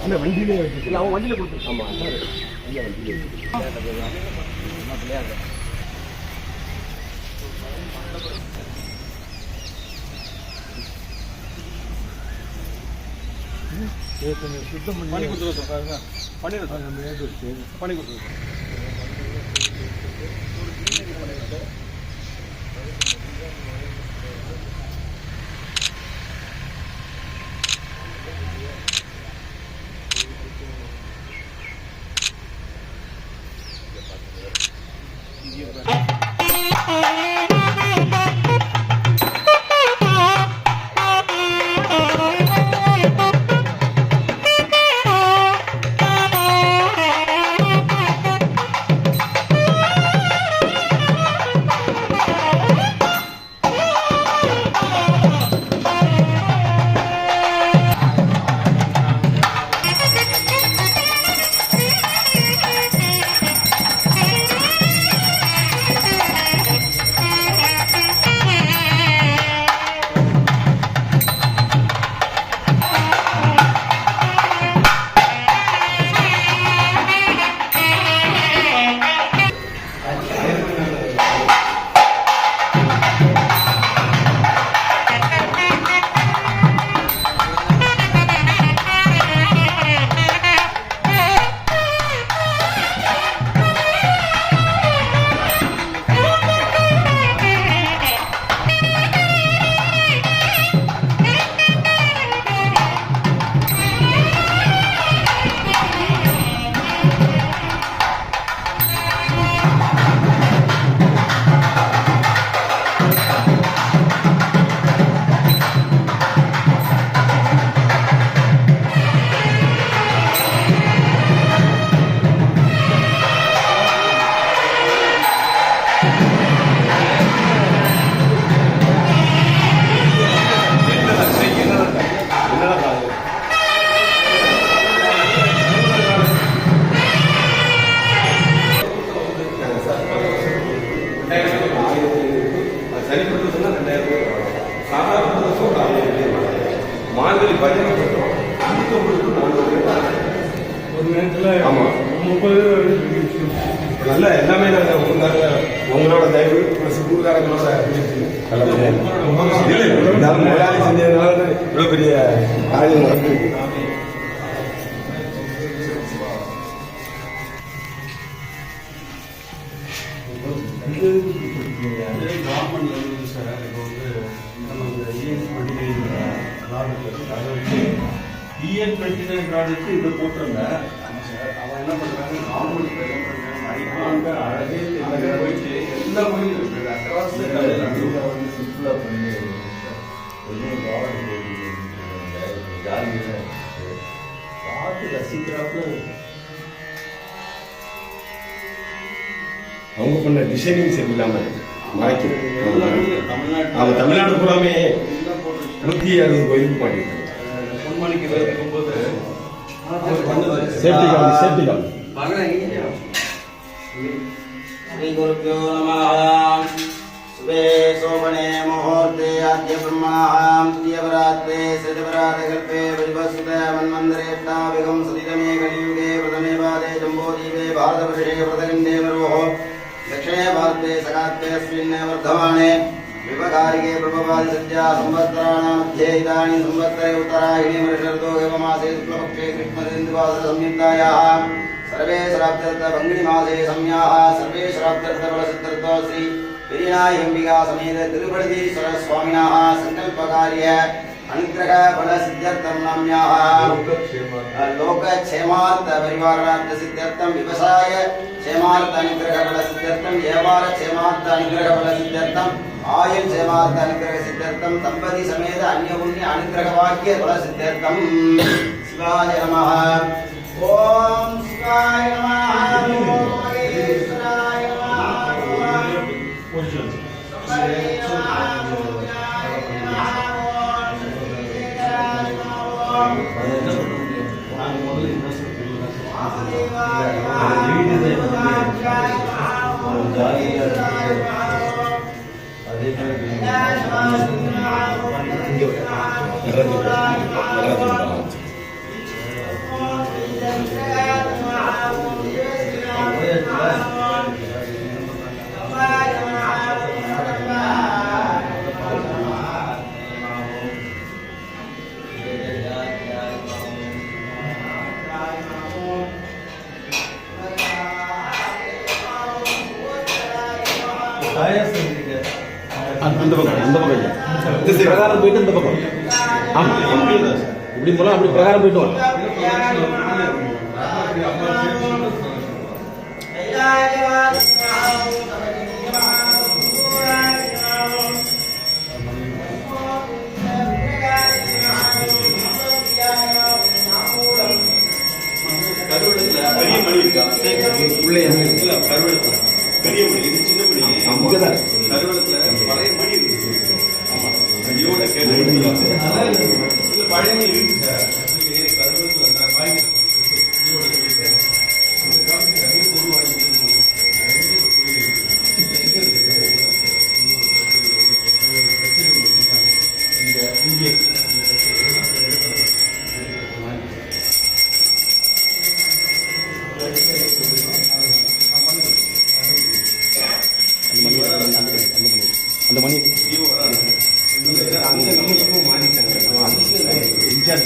இல்லை வண்டியிலே வச்சு இல்லை அவன் வண்டியில் கொடுத்து ஆமாம் ஐயா வண்டியிலே சுத்தம் பண்ணி கொடுத்துருவோம் பண்ணிடுறோம் பண்ணி கொடுத்துருவோம். மார்கழி 15 ஒரு நேரத்தில் ஆமாம் 30 நல்ல எல்லாமே நாங்கள் உங்களோட தயவு ப்ளஸ் ஊர்காரங்களோட இல்லை முதலாளி செஞ்சதுனால இவ்வளோ பெரிய காரியம் நடந்திருக்கு. கவர்மெண்ட் வந்து சார் இப்போ வந்து நம்ம EN29 ப்ராடக்ட் இதை போட்டிருந்தேன் சார். அவன் என்ன பண்ணுறாங்க கவர்மெண்ட் என்ன பண்ணுறாங்க ஐகான்க அழகே போயிட்டு எல்லா கோயிலும் இருக்குது அக்ராஸ் வந்து சிம்பிளாக பண்ணி எதுவும் ஜாலியாக பார்த்து ரசிக்கிறாப்புல அவங்க பண்ண டிசைனிங் சரியில்லாமல் மறைக்கிறது. தமிழ்நாடு பூராமே 160 கோயிலுக்கு பண்ணியிருக்காங்க. பொன்மணிக்கு இருக்கும்போது சேஃப்டி கால் श्री गुरुभ्यो नमः। शुभे शोभने मुहूर्ते आद्य ब्रह्मणां द्वितीयवरात्रे सृजवरातकल्पे वैवस्वते मन्वन्तरेष्टाभिगं सतितमे कलियुगे प्रथमे पादे जम्बोदीपे भारतवर्षे व्रतखण्डे मरुः दक्षिणे भारते सकात्ते अस्मिन् वर्धमाने विपकारिके प्रभवादिसज्जा संवत्सराणां मध्ये इदानीं संवत्सरे उत्तरायणे वर्षर्तो एवमासे शुक्लपक्षे कृष्णचन्द्रवासरसंयुक्तायाः सर्वे श्राप्तर्थ बंगड़ी मासे सम्याः सर्वे श्राप्तर्थ बलसिद्धर्थ श्री पेरिनायंबिका समेत तिरुपतीश्वर स्वामिनाः संकल्प कार्य अनुग्रह बल सिद्ध्यर्थं नाम्याः लोक क्षेमार्थ परिवारार्थ सिद्ध्यर्थं व्यवसाय क्षेमार्थ अनुग्रह बल सिद्ध्यर्थं व्यापार क्षेमार्थ अनुग्रह बल सिद्ध्यर्थं आयुष क्षेमार्थ अनुग्रह सिद्ध्यर्थं संपत्ति समेत अन्य पुण्य अनुग्रह वाक्य बल सिद्ध्यर्थं शिवाय नमः। ओम शिवाय नमः। ओम महेश्वराय नमः। அதே அந்த பக்கம் இல்லை இந்த பிரகாரம் போயிட்டு இந்த பக்கம் ஆமாம் இப்படி போகலாம் அப்படி பிரகாரம் போயிட்டு வரலாம் கருவடத்துல பெரிய மணி இருக்கா உள்ளே கருவடத்துல பெரிய மணி இது சின்ன மணி இங்கதான் கருவடத்துல பழைய மணி இருக்கு ஆமா ஐயோட கேட்டு இல்ல பழைய மணி இருக்கு சார் கருவடத்துல நான் வாங்கிக்கிறேன் ஐயோட சொல்லிட்டேன் அந்த காலத்துல நிறைய பொருள் வாங்கி கொடுக்கணும் இங்கே அந்த மணி அங்க நம்ம இப்போ மாறிட்டாங்க இன்சார்ஜ்